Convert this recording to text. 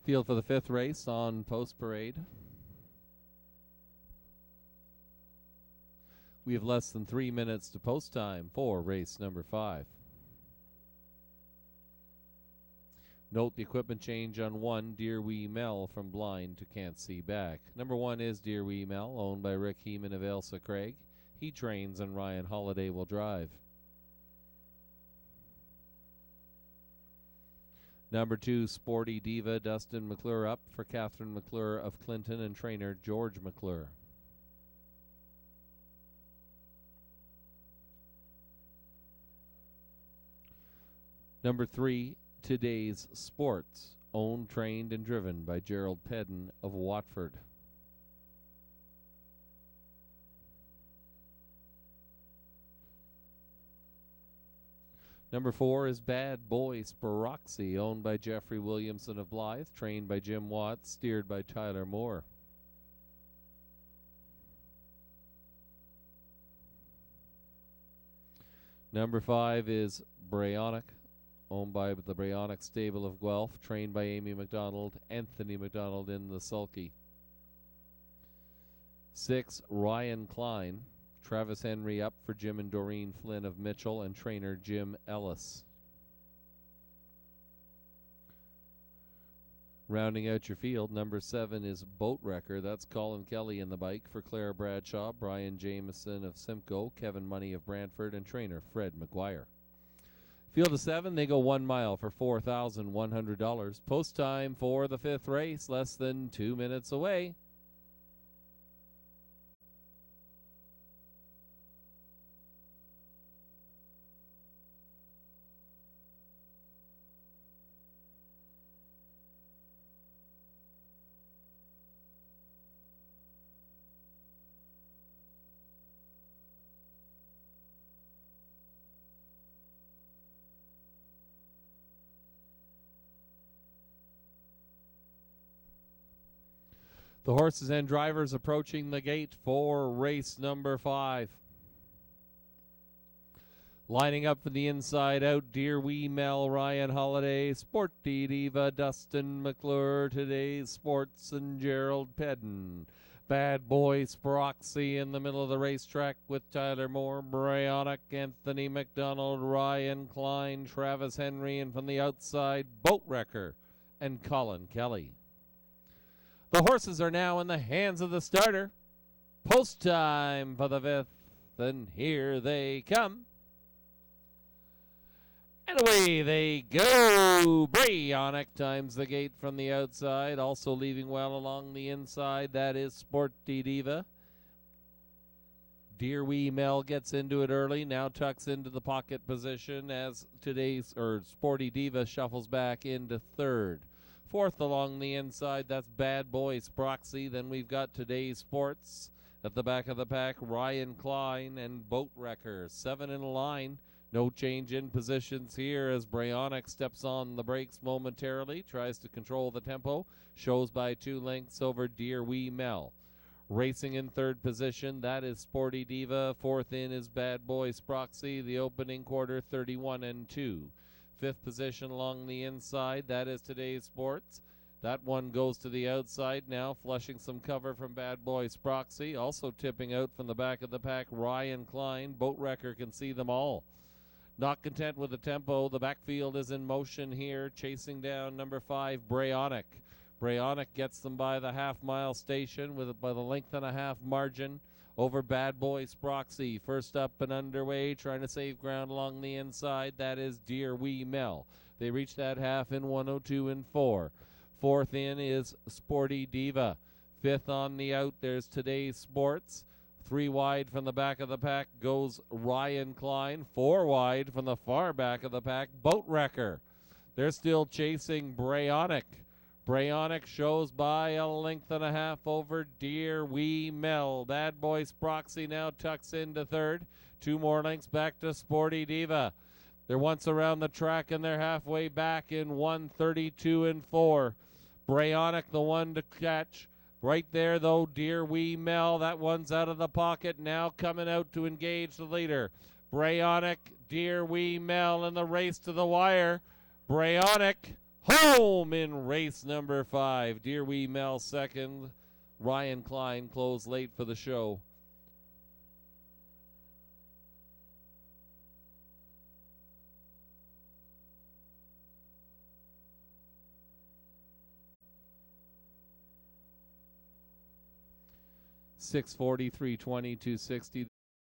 Field for the fifth race on Post Parade. We have less than 3 minutes to post time for race number 5. Note the equipment change on 1, Dear Wee Mel, from blind to can't see back. Number 1 is Dear Wee Mel, owned by Rick Heeman of Ailsa Craig. He trains and Ryan Holiday will drive. Number 2, Sporty Diva, Dustin McClure up for Catherine McClure of Clinton and trainer George McClure. Number 3, Today's Sports, owned, trained, and driven by Gerald Pedden of Watford. Number 4 is Bad Boy Spiroxy, owned by Jeffrey Williamson of Blythe, trained by Jim Watts, steered by Tyler Moore. Number 5 is Brayonic, owned by the Brayonic Stable of Guelph, trained by Amy McDonald, Anthony McDonald in the sulky. 6, Ryan Klein, Travis Henry up for Jim and Doreen Flynn of Mitchell and trainer Jim Ellis. Rounding out your field, number 7 is Boat Wrecker. That's Colin Kelly in the bike for Claire Bradshaw, Brian Jameson of Simcoe, Kevin Money of Brantford, and trainer Fred McGuire. Field of 7, they go 1 mile for $4,100. Post time for the 5th race, less than 2 minutes away. The horses and drivers approaching the gate for race number 5. Lining up for the inside out, Dear Wee Mel, Ryan Holiday, Sporty Diva, Dustin McClure, Today's Sports, and Gerald Pedden. Bad Boy Spiroxy in the middle of the racetrack with Tyler Moore, Brayonic, Anthony McDonald, Ryan Klein, Travis Henry, and from the outside, Boat Wrecker and Colin Kelly. The horses are now in the hands of the starter. Post time for the 5th, and here they come. And away they go. Brayonic times the gate from the outside, also leaving well along the inside. That is Sporty Diva. Dear Wee Mel gets into it early, now tucks into the pocket position as Sporty Diva shuffles back into 3rd. 4th along the inside, that's Bad Boy Spiroxy. Then we've got Today's Sports. At the back of the pack, Ryan Klein and Boat Wrecker. 7 in a line. No change in positions here as Brayonic steps on the brakes momentarily. Tries to control the tempo. Shows by 2 lengths over Dear Wee Mel. Racing in 3rd position, that is Sporty Diva. 4th in is Bad Boy Spiroxy. The opening quarter, 31 and 2. 5th position along the inside, that is Today's Sports. That one goes to the outside now, flushing some cover from Bad Boy Spiroxy. Also tipping out from the back of the pack, Ryan Klein. Boat Wrecker can see them all. Not content with the tempo, the backfield is in motion here, chasing down number 5, Brayonic. Brayonic gets them by the half-mile station by the length and a half margin over Bad Boy Spiroxy. First up and underway, trying to save ground along the inside. That is Dear Wee Mel. They reach that half in 102 and 4. 4th in is Sporty Diva. 5th on the out, there's Today's Sports. 3 wide from the back of the pack goes Ryan Klein. 4 wide from the far back of the pack, Boat Wrecker. They're still chasing Brayonic. Brayonic shows by a length and a half over Dear Wee Mel. Bad Boy Spiroxy now tucks into 3rd. 2 more lengths back to Sporty Diva. They're once around the track and they're halfway back in 132 and 4. Brayonic the one to catch. Right there though, Dear Wee Mel. That one's out of the pocket now, coming out to engage the leader. Brayonic, Dear Wee Mel in the race to the wire. Brayonic home in race number 5. Dear Wee Mel second. Ryan Klein closed late for the show. .640, 320, 260.